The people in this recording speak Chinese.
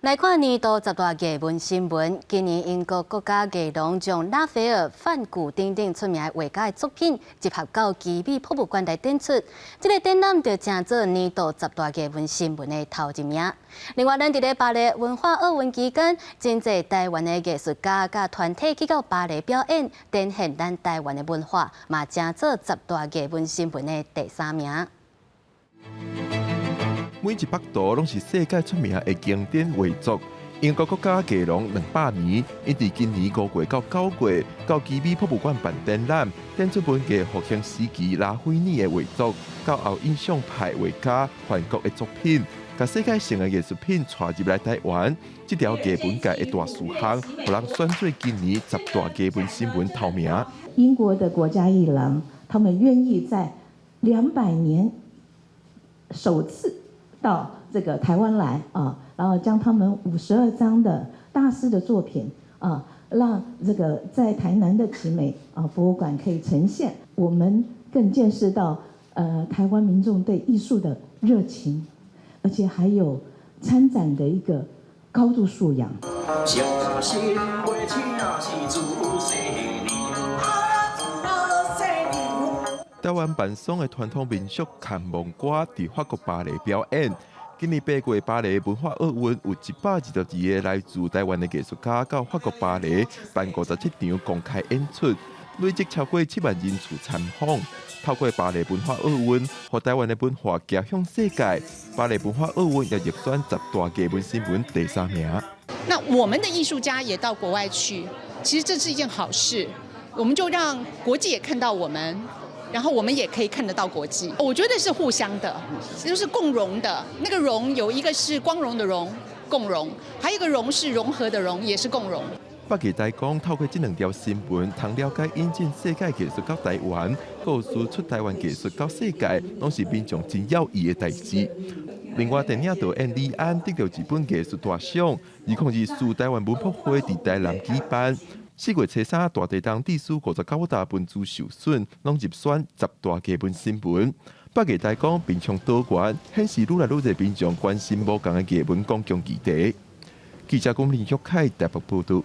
来看年度10大艺文新闻，今年英国国家艺廊将拉斐尔、梵谷等等出名的画家的作品集合到奇美博物馆来展出。这个展览就成做年度10大艺文新闻的头一名。另外，咱伫咧巴黎文化奥运期间，真侪台湾的艺术家甲团体去到巴黎表演，展现咱台湾的文化，嘛成做10大艺文新闻的第3名。每一幅图拢是世界出名的经典画作。英国国家艺廊200年，因伫今年5月到9月，到奇美博物馆办展览，展出本艺复兴时期拉斐尔的画作，到后印象派画家梵谷的作品，甲世界性的艺术品带入来台湾。这条艺文界的大事项，互人选做今年10大艺文新闻头名。英国的国家艺廊，他们愿意在200年首次到这个台湾来啊，然后将他们52张的大师的作品啊，让这个在台南的奇美博物馆可以呈现。我们更见识到台湾民众对艺术的热情，而且还有参展的一个高度素养。台湾扮爽的传统民俗看蒙歌伫法国巴黎表演。今年8月巴黎文化奥运有122个来自台湾的艺术家到法国巴黎办57场公开演出，累积超过7万人次参访。透过巴黎文化奥运，和台湾的文化走向世界。巴黎文化奥运也入选10大艺文新闻第3名。那我们的艺术家也到国外去，其实这是一件好事，我们就让国际也看到我们。然后我们也可以看得到国际，我觉得是互相的，就是共荣的。那个荣有一个是光荣的荣，共荣；还有一个荣是融合的融，也是共荣。北艺大讲透过这2条新闻，通了解引进世界艺术到台湾，告输出台湾艺术到世界，拢是民众真要义的代志。另外，电影导演李安得到日本艺术大赏，2024台湾文博会伫台南举办。4月初3，大地堂地书59大分资受损，拢入选10大艺文新闻。北艺大讲平常多元，显示愈来愈多民众关心无同的艺文公共议题。记者龚林玉凯台北报道。